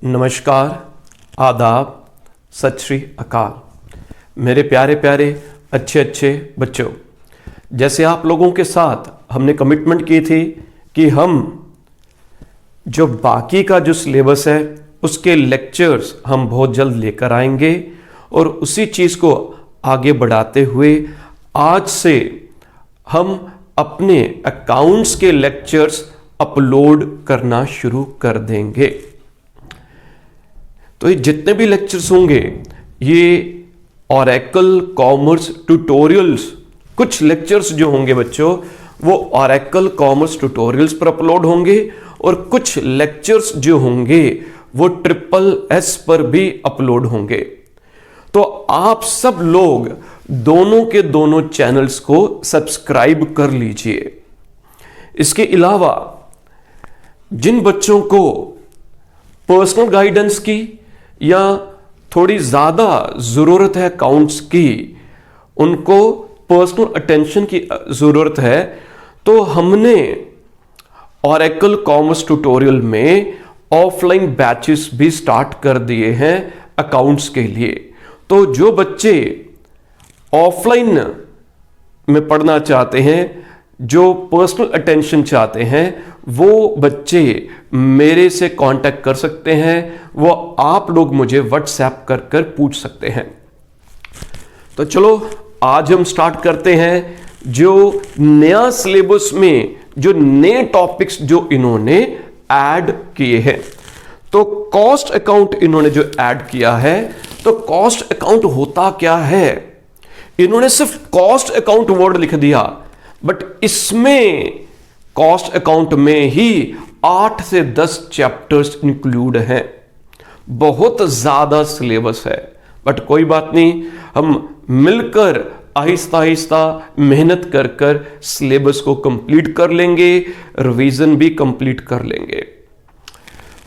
नमस्कार, आदाब, सत श्री अकाल। मेरे प्यारे प्यारे अच्छे बच्चों, जैसे आप लोगों के साथ हमने कमिटमेंट की थी कि हम जो बाकी का जो सिलेबस है उसके लेक्चर्स हम बहुत जल्द लेकर आएंगे और उसी चीज़ को आगे बढ़ाते हुए आज से हम अपने अकाउंट्स के लेक्चर्स अपलोड करना शुरू कर देंगे। तो ये जितने भी लेक्चर्स होंगे ये ओरेकल कॉमर्स ट्यूटोरियल्स, कुछ लेक्चर्स जो होंगे बच्चों वो ओरेकल कॉमर्स ट्यूटोरियल्स पर अपलोड होंगे और कुछ लेक्चर्स जो होंगे वो SSS पर भी अपलोड होंगे। तो आप सब लोग दोनों के दोनों चैनल्स को सब्सक्राइब कर लीजिए। इसके अलावा जिन बच्चों को पर्सनल गाइडेंस की या थोड़ी ज़्यादा ज़रूरत है अकाउंट्स की, उनको पर्सनल अटेंशन की ज़रूरत है, तो हमने ओरेकल कॉमर्स ट्यूटोरियल में ऑफलाइन बैचेस भी स्टार्ट कर दिए हैं अकाउंट्स के लिए। तो जो बच्चे ऑफलाइन में पढ़ना चाहते हैं, जो पर्सनल अटेंशन चाहते हैं, वो बच्चे मेरे से कांटेक्ट कर सकते हैं। वो आप लोग मुझे व्हाट्सएप कर कर पूछ सकते हैं। तो चलो आज हम स्टार्ट करते हैं जो नया सिलेबस में जो नए टॉपिक्स जो इन्होंने ऐड किए हैं। तो कॉस्ट अकाउंट इन्होंने जो ऐड किया है, तो कॉस्ट अकाउंट होता क्या है? इन्होंने सिर्फ कॉस्ट अकाउंट वर्ड लिख दिया, बट इसमें कॉस्ट अकाउंट में ही 8 से 10 चैप्टर्स इंक्लूड हैं। बहुत ज्यादा सिलेबस है, बट कोई बात नहीं, हम मिलकर आहिस्ता आहिस्ता मेहनत कर कर सिलेबस को कंप्लीट कर लेंगे, रिवीजन भी कंप्लीट कर लेंगे।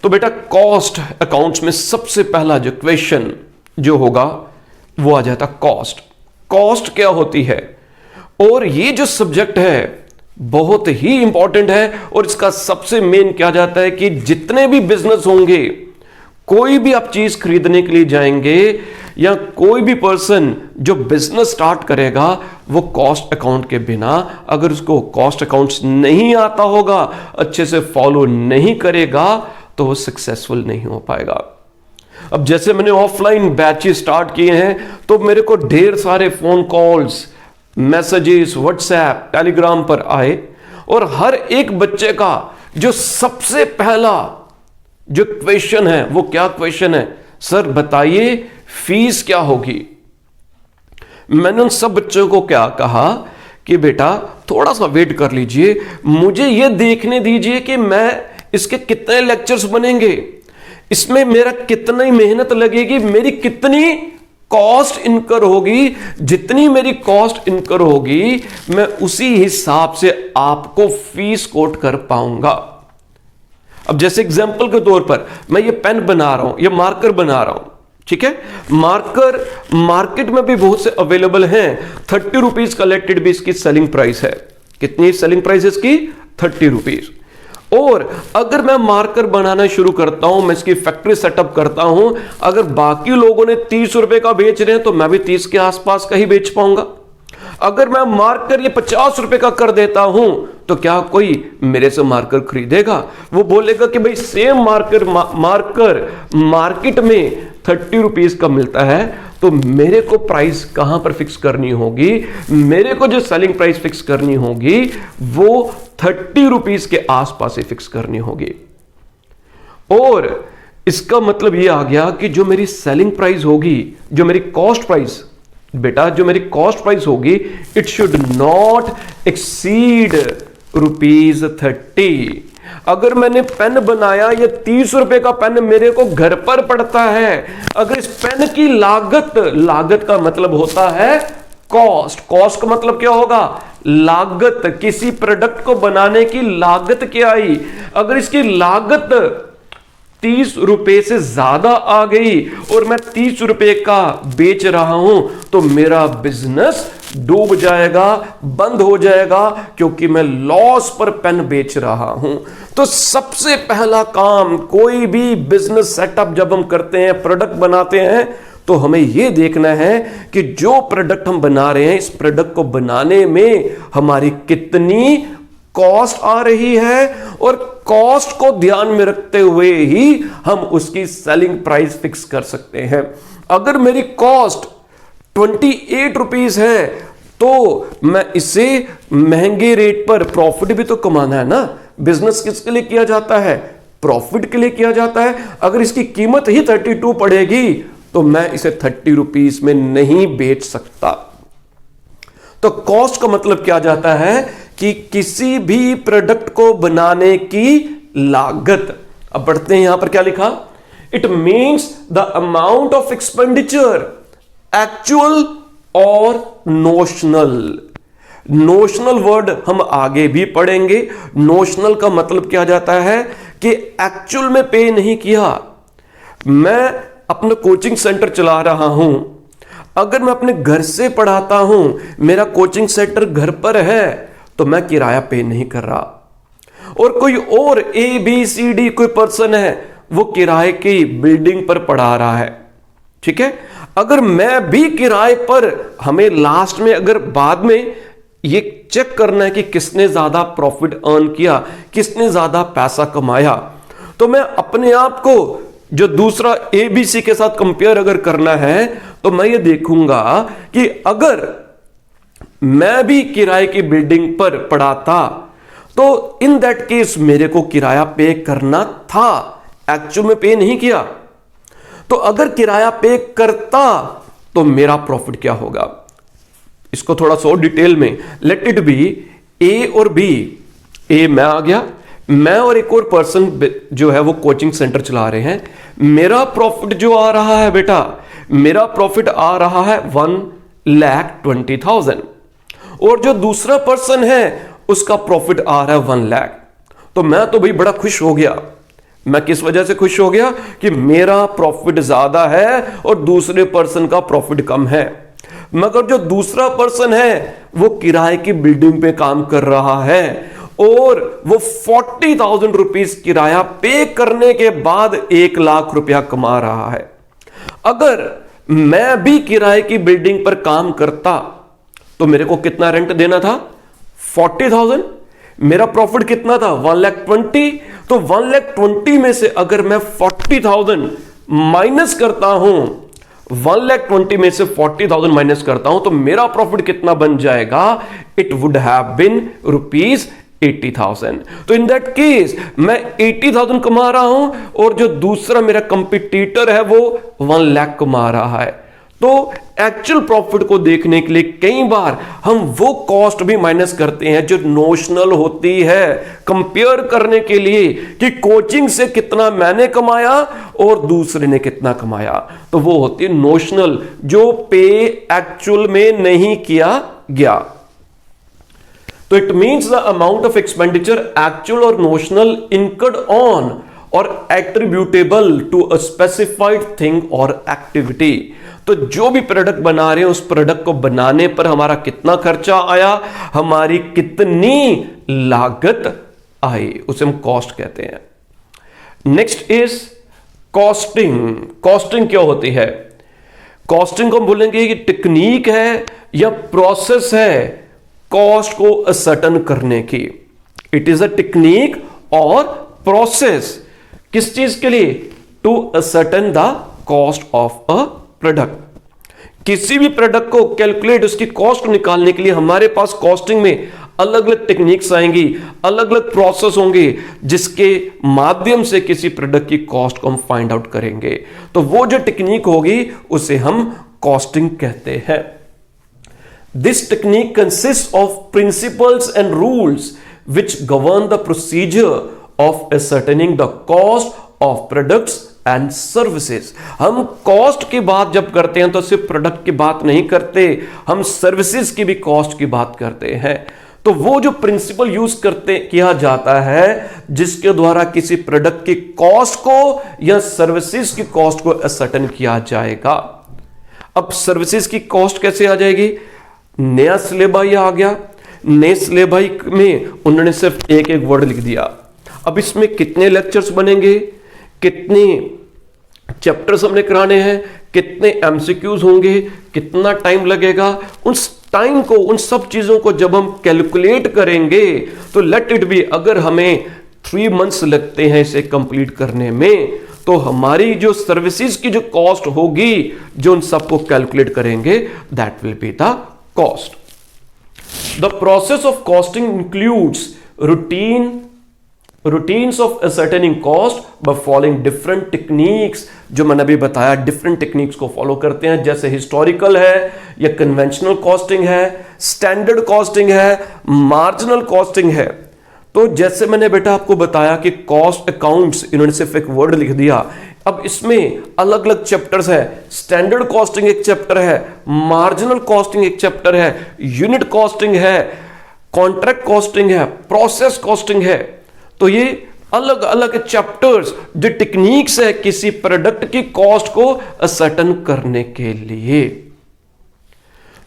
तो बेटा कॉस्ट अकाउंट्स में सबसे पहला जो क्वेश्चन जो होगा वो आ जाता कॉस्ट। कॉस्ट क्या होती है? और ये जो सब्जेक्ट है बहुत ही इंपॉर्टेंट है और इसका सबसे मेन क्या जाता है कि जितने भी बिजनेस होंगे, कोई भी आप चीज खरीदने के लिए जाएंगे या कोई भी पर्सन जो बिजनेस स्टार्ट करेगा, वो कॉस्ट अकाउंट के बिना, अगर उसको कॉस्ट अकाउंट्स नहीं आता होगा, अच्छे से फॉलो नहीं करेगा, तो वो सक्सेसफुल नहीं हो पाएगा। अब जैसे मैंने ऑफलाइन बैचेस स्टार्ट किए हैं, तो मेरे को ढेर सारे phone calls, messages WhatsApp Telegram पर आए और हर एक बच्चे का जो सबसे पहला जो क्वेश्चन है वो क्या क्वेश्चन है? सर बताइए फीस क्या होगी? मैंने उन सब बच्चों को क्या कहा कि बेटा थोड़ा सा वेट कर लीजिए, मुझे यह देखने दीजिए कि मैं इसके कितने लेक्चर्स बनेंगे, इसमें मेरा कितनी मेहनत लगेगी, मेरी कितनी कॉस्ट इनकर होगी। जितनी मेरी कॉस्ट इनकर होगी मैं उसी हिसाब से आपको फीस कोट कर पाऊंगा। अब जैसे एग्जांपल के तौर पर मैं ये पेन बना रहा हूं, ये मार्कर बना रहा हूं, ठीक है। मार्कर मार्केट में भी बहुत से अवेलेबल हैं। 30 रुपीज कलेक्टेड भी इसकी सेलिंग प्राइस है। कितनी सेलिंग प्राइस है इसकी? 30 रुपीज। और अगर मैं मार्कर बनाना शुरू करता हूं, मैं इसकी फैक्ट्री सेटअप करता हूं, अगर बाकी लोगों ने 30 रुपए का बेच रहे हैं तो मैं भी 30 के आसपास का ही बेच पाऊंगा। अगर मैं मार्कर ये 50 रुपए का कर देता हूं तो क्या कोई मेरे से मार्कर खरीदेगा? वो बोलेगा कि भाई सेम मार्कर मार्केट में 30 रुपीज का मिलता है, तो मेरे को प्राइस कहां पर फिक्स करनी होगी? मेरे को जो सेलिंग प्राइस फिक्स करनी होगी वो 30 रुपीज के आसपास ही फिक्स करनी होगी। और इसका मतलब ये आ गया कि जो मेरी सेलिंग प्राइस होगी, जो मेरी कॉस्ट प्राइस, बेटा जो मेरी कॉस्ट प्राइस होगी, इट शुड नॉट एक्सीड ₹30। अगर मैंने पेन बनाया, ये 30 रुपए का पेन मेरे को घर पर पड़ता है, अगर इस पेन की लागत का मतलब होता है कॉस्ट का मतलब क्या होगा? लागत, किसी प्रोडक्ट को बनाने की लागत क्या आई। अगर इसकी लागत 30 रुपए से ज्यादा आ गई और मैं 30 रुपए का बेच रहा हूं तो मेरा बिजनेस डूब जाएगा, बंद हो जाएगा, क्योंकि मैं लॉस पर पेन बेच रहा हूं। तो सबसे पहला काम कोई भी बिजनेस सेटअप जब हम करते हैं, प्रोडक्ट बनाते हैं, तो हमें यह देखना है कि जो प्रोडक्ट हम बना रहे हैं, इस प्रोडक्ट को बनाने में हमारी कितनी कॉस्ट आ रही है, और कॉस्ट को ध्यान में रखते हुए ही हम उसकी सेलिंग प्राइस फिक्स कर सकते हैं। अगर मेरी कॉस्ट 28 रुपीज है तो मैं इसे महंगे रेट पर, प्रॉफिट भी तो कमाना है ना। बिजनेस किसके लिए किया जाता है? प्रॉफिट के लिए किया जाता है। अगर इसकी कीमत ही 32 पड़ेगी तो मैं इसे 30 रुपीज में नहीं बेच सकता। तो कॉस्ट का मतलब क्या जाता है कि किसी भी प्रोडक्ट को बनाने की लागत। अब पढ़ते हैं यहां पर क्या लिखा, it means the amount of expenditure actual और नोशनल। नोशनल वर्ड हम आगे भी पढ़ेंगे। नोशनल का मतलब क्या जाता है कि एक्चुअल में पे नहीं किया। मैं अपना कोचिंग सेंटर चला रहा हूं, अगर मैं अपने घर से पढ़ाता हूं, मेरा कोचिंग सेंटर घर पर है, तो मैं किराया पे नहीं कर रहा। और कोई और ABCD कोई पर्सन है, वो किराए की बिल्डिंग पर पढ़ा रहा है, ठीक है। अगर मैं भी किराए पर, हमें लास्ट में अगर बाद में ये चेक करना है कि किसने ज्यादा प्रॉफिट अर्न किया, किसने ज्यादा पैसा कमाया, तो मैं अपने आप को जो दूसरा ABC के साथ कंपेयर अगर करना है, तो मैं ये देखूंगा कि अगर मैं भी किराए की बिल्डिंग पर पढ़ाता तो इन दैट केस मेरे को किराया पे करना था, एक्चुअल में पे नहीं किया। तो अगर किराया पे करता तो मेरा प्रॉफिट क्या होगा, इसको थोड़ा सा डिटेल में, लेट इट बी A और B। A मैं आ गया, मैं और एक और पर्सन जो है वो कोचिंग सेंटर चला रहे हैं। मेरा प्रॉफिट जो आ रहा है बेटा, मेरा प्रॉफिट आ रहा है 1,20,000 और जो दूसरा पर्सन है उसका प्रॉफिट आ रहा है 1 लाख। तो मैं तो भाई बड़ा खुश हो गया। मैं किस वजह से खुश हो गया कि मेरा प्रॉफिट ज्यादा है और दूसरे पर्सन का प्रॉफिट कम है। मगर जो दूसरा पर्सन है वो किराए की बिल्डिंग पे काम कर रहा है और वो 40,000 रुपीज किराया पे करने के बाद 1 लाख रुपया कमा रहा है। अगर मैं भी किराए की बिल्डिंग पर काम करता तो मेरे को कितना रेंट देना था? 40,000। मेरा प्रॉफिट कितना था? 1,20,000। तो 1,20,000 में से अगर मैं 40,000 माइनस करता हूं, 1,20,000 में से 40,000 माइनस करता हूं, तो मेरा प्रॉफिट कितना बन जाएगा? It would have been ₹80,000। तो इन दैट केस मैं 80,000 कमा रहा हूं और जो दूसरा मेरा कंपटीटर है वो 1 लाख कमा रहा है। तो एक्चुअल प्रॉफिट को देखने के लिए कई बार हम वो कॉस्ट भी माइनस करते हैं जो नोशनल होती है, कंपेयर करने के लिए कि कोचिंग से कितना मैंने कमाया और दूसरे ने कितना कमाया। तो वो होती है नोशनल, जो पे एक्चुअल में नहीं किया गया। तो it means the amount of expenditure actual और नोशनल इनकर्ड ऑन और attributable to a specified thing और एक्टिविटी। तो जो भी प्रोडक्ट बना रहे हैं उस प्रोडक्ट को बनाने पर हमारा कितना खर्चा आया, हमारी कितनी लागत आई, उसे हम कॉस्ट कहते हैं। Next is costing. कॉस्टिंग क्या होती है? कॉस्टिंग को हम बोलेंगे कि टेक्निक है या प्रोसेस है कॉस्ट को असर्टन करने की। इट इज अ टेक्निक और प्रोसेस किस चीज के लिए? To ascertain the cost of a product. किसी भी प्रोडक्ट को कैलकुलेट, उसकी कॉस्ट निकालने के लिए हमारे पास कॉस्टिंग में अलग अलग टेक्निक्स आएंगी, अलग अलग प्रोसेस होंगे जिसके माध्यम से किसी प्रोडक्ट की कॉस्ट को हम फाइंड आउट करेंगे। तो वो जो टेक्निक होगी उसे हम कॉस्टिंग कहते हैं। This technique consist of principles and rules which govern the procedure of ascertaining the cost of products and services। हम कॉस्ट की बात जब करते हैं तो सिर्फ प्रोडक्ट की बात नहीं करते, हम सर्विसेज की भी कॉस्ट की बात करते हैं। तो वो जो प्रिंसिपल यूज किया जाता है जिसके द्वारा किसी प्रोडक्ट की कॉस्ट को या सर्विसेज की कॉस्ट को असर्टेन किया जाएगा। अब सर्विसेज की कॉस्ट कैसे आ जाएगी? नया सिलेबस आ गया, नए सिलेबस में उन्होंने सिर्फ एक एक वर्ड लिख दिया। अब इसमें कितने लेक्चर्स बनेंगे, कितने चैप्टर्स हमने कराने हैं, कितने एमसीक्यूज होंगे, कितना टाइम लगेगा, उस टाइम को, उन सब चीजों को जब हम कैलकुलेट करेंगे तो लेट इट बी, अगर हमें 3 मंथ्स लगते हैं इसे कंप्लीट करने में, तो हमारी जो सर्विसेज की जो कॉस्ट होगी, जो उन सबको कैलकुलेट करेंगे, that will be the cost. The process of costing includes routines of ascertaining cost by following different techniques, जो मैंने अभी बताया डिफरेंट टेक्निक्स को फॉलो करते हैं, जैसे हिस्टोरिकल है या कन्वेंशनल कॉस्टिंग है, स्टैंडर्ड कॉस्टिंग है, मार्जिनल कॉस्टिंग है। तो जैसे मैंने बेटा आपको बताया कि कॉस्ट अकाउंट्स, इन्होंने सिर्फ एक वर्ड लिख दिया। अब इसमें अलग अलग चैप्टर्स है, स्टैंडर्ड कॉस्टिंग एक चैप्टर है, मार्जिनल कॉस्टिंग एक चैप्टर है, यूनिट कॉस्टिंग है, कॉन्ट्रैक्ट कॉस्टिंग है, प्रोसेस कॉस्टिंग है। तो ये अलग अलग चैप्टर्स जो टेक्निक्स है किसी प्रोडक्ट की कॉस्ट को असर्टेन करने के लिए,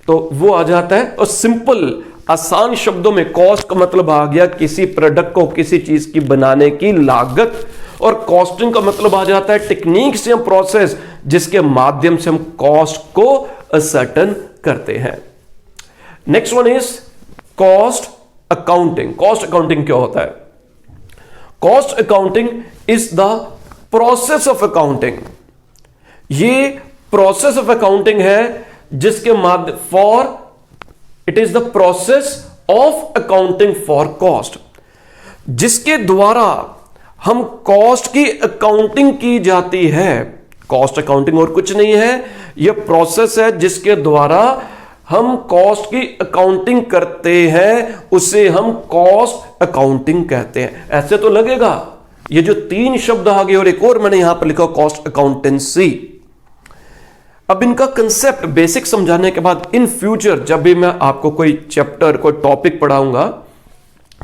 तो वो आ जाता है। और सिंपल आसान शब्दों में कॉस्ट का मतलब आ गया किसी प्रोडक्ट को, किसी चीज की बनाने की लागत, और कॉस्टिंग का मतलब आ जाता है टेक्निक्स या प्रोसेस जिसके माध्यम से हम कॉस्ट को असर्टेन करते हैं। Next one is cost accounting. Cost accounting क्या होता है? Cost accounting is the process of accounting. ये प्रोसेस ऑफ अकाउंटिंग है जिसके माध्यम it is the process of accounting for cost, जिसके द्वारा हम कॉस्ट की अकाउंटिंग की जाती है। कॉस्ट अकाउंटिंग और कुछ नहीं है, यह प्रोसेस है जिसके द्वारा हम कॉस्ट की अकाउंटिंग करते हैं, उसे हम कॉस्ट अकाउंटिंग कहते हैं। ऐसे तो लगेगा ये जो 3 शब्द आ गए और एक और मैंने यहां पर लिखा कॉस्ट अकाउंटेंसी। अब इनका कंसेप्ट बेसिक समझाने के बाद इन फ्यूचर जब भी मैं आपको कोई चैप्टर, कोई टॉपिक पढ़ाऊंगा,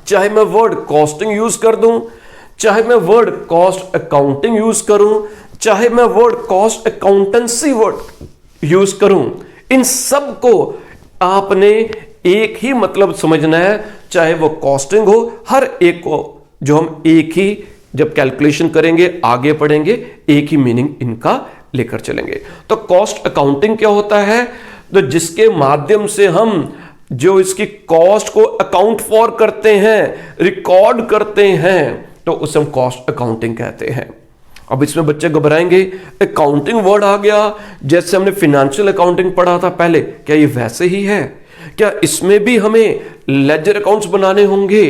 चाहे मैं वर्ड कॉस्टिंग यूज कर दूं, चाहे मैं वर्ड कॉस्ट अकाउंटिंग यूज करूं, चाहे मैं word cost accountancy word use करूं, इन सब को आपने एक ही मतलब समझना है, चाहे वो कॉस्टिंग हो, हर एक को जो हम एक ही जब कैलकुलेशन करेंगे, आगे पढ़ेंगे, एक ही मीनिंग इनका लेकर चलेंगे। तो कॉस्ट अकाउंटिंग क्या होता है? तो जिसके माध्यम से हम जो इसकी कॉस्ट को अकाउंट फॉर करते हैं, रिकॉर्ड करते हैं, तो उसे हम कॉस्ट अकाउंटिंग कहते हैं। अब इसमें बच्चे घबराएंगे, अकाउंटिंग वर्ड आ गया, जैसे हमने फाइनेंशियल अकाउंटिंग पढ़ा था पहले, क्या ये वैसे ही है? क्या इसमें भी हमें लेजर अकाउंट्स बनाने होंगे?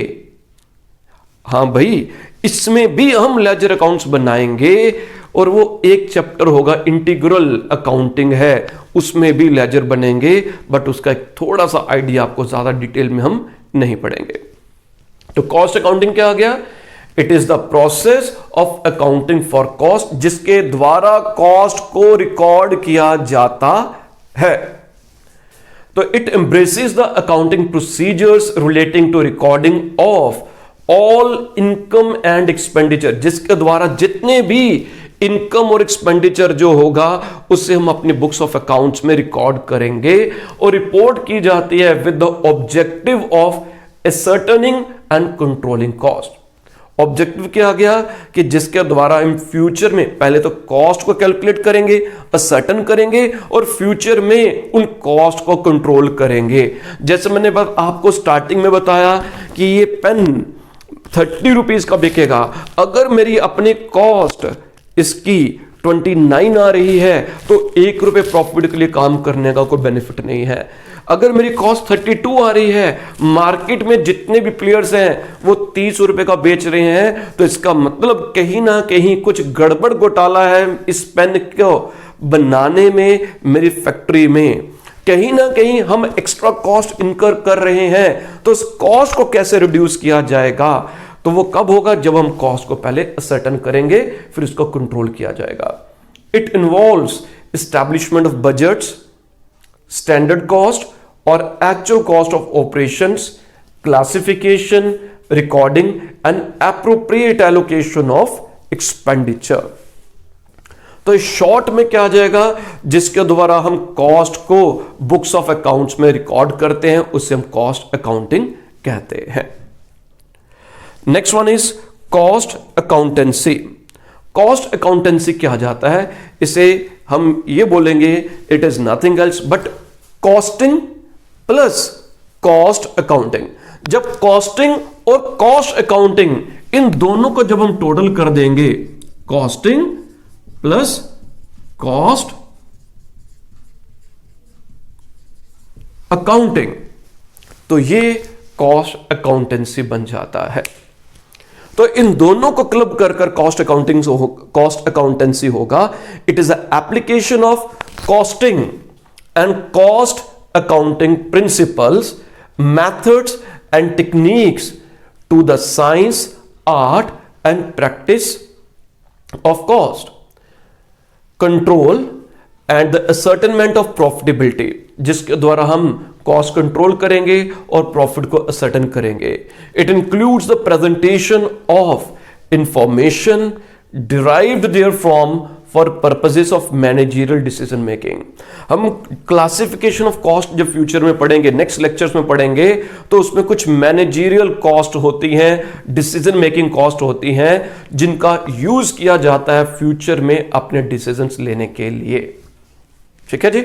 हां भाई, इसमें भी हम लेजर अकाउंट्स बनाएंगे, और वो एक चैप्टर होगा इंटीग्रल अकाउंटिंग है, उसमें भी लेजर बनेंगे, बट उसका एक थोड़ा सा आइडिया आपको ज्यादा डिटेल में हम नहीं पढ़ेंगे। तो कॉस्ट अकाउंटिंग क्या आ गया? It is the process of accounting for cost, जिसके द्वारा कॉस्ट को रिकॉर्ड किया जाता है। तो it embraces the accounting procedures relating to recording of all income and expenditure, जिसके द्वारा जितने भी इनकम और एक्सपेंडिचर जो होगा उससे हम अपनी बुक्स ऑफ अकाउंट्स में रिकॉर्ड करेंगे, और रिपोर्ट की जाती है with the objective of ascertaining and controlling cost. Objective क्या आ गया कि जिसके द्वारा हम फ्यूचर में पहले तो कॉस्ट को कैलकुलेट करेंगे, असर्टेन करेंगे, और फ्यूचर में उन कॉस्ट को कंट्रोल करेंगे। जैसे मैंने आपको स्टार्टिंग में बताया कि ये पेन 30 रुपीज का बिकेगा, अगर मेरी अपनी कॉस्ट इसकी 29 आ रही है तो 1 रुपए प्रॉफिट के लिए काम करने का कोई बेनिफिट नहीं है। अगर मेरी कॉस्ट 32 आ रही है, मार्केट में जितने भी प्लेयर्स हैं वो 30 रुपए का बेच रहे हैं, तो इसका मतलब कहीं ना कहीं कुछ गड़बड़ घोटाला है इस पेन को बनाने में, मेरी फैक्ट्री में कहीं ना कहीं हम एक्स्ट्रा कॉस्ट इनकर कर रहे हैं। तो उस कॉस्ट को कैसे रिड्यूस किया जाएगा? तो वो कब होगा? जब हम कॉस्ट को पहले असर्टेन करेंगे, फिर उसको कंट्रोल किया जाएगा। It involves establishment of budgets, standard cost और actual cost of operations, classification, recording and appropriate allocation of expenditure. तो इस शॉर्ट में क्या आ जाएगा, जिसके द्वारा हम कॉस्ट को बुक्स ऑफ अकाउंट्स में रिकॉर्ड करते हैं, उसे हम कॉस्ट अकाउंटिंग कहते हैं। Next one is cost accountancy. Cost accountancy क्या जाता है, इसे हम ये बोलेंगे it is nothing else but costing plus cost accounting. जब कॉस्टिंग और कॉस्ट अकाउंटिंग इन दोनों को जब हम टोटल कर देंगे, कॉस्टिंग प्लस कॉस्ट अकाउंटिंग, तो ये कॉस्ट अकाउंटेंसी बन जाता है। तो इन दोनों को क्लब कर कर कॉस्ट अकाउंटेंसी होगा। It is a application of costing and cost accounting principles, methods and techniques to the science, art and practice of cost control and the ascertainment of profitability, जिसके द्वारा हम कॉस्ट कंट्रोल करेंगे और profit को ascertain करेंगे। It includes the presentation of information derived therefrom for purposes of managerial decision making. हम classification of cost जब future में पढ़ेंगे, नेक्स्ट लेक्चर्स में पढ़ेंगे, तो उसमें कुछ मैनेजरियल कॉस्ट होती हैं, डिसीजन मेकिंग कॉस्ट होती हैं, जिनका यूज किया जाता है फ्यूचर में अपने डिसीजंस लेने के लिए। ठीक है जी।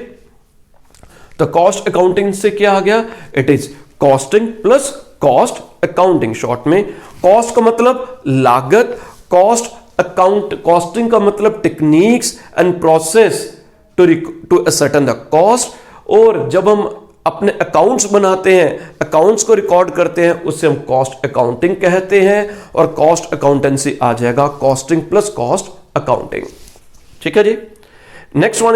तो कॉस्ट अकाउंटिंग से क्या आ गया, it is costing plus cost accounting. Short में कॉस्ट का मतलब लागत, कॉस्टिंग का मतलब techniques and process to ascertain the cost. और जब हम अपने अकाउंट्स बनाते हैं, अकाउंट्स को रिकॉर्ड करते हैं, उससे हम कॉस्ट अकाउंटिंग कहते हैं। और कॉस्ट अकाउंटेंसी आ जाएगा कॉस्टिंग प्लस कॉस्ट अकाउंटिंग। ठीक है जी। Next one is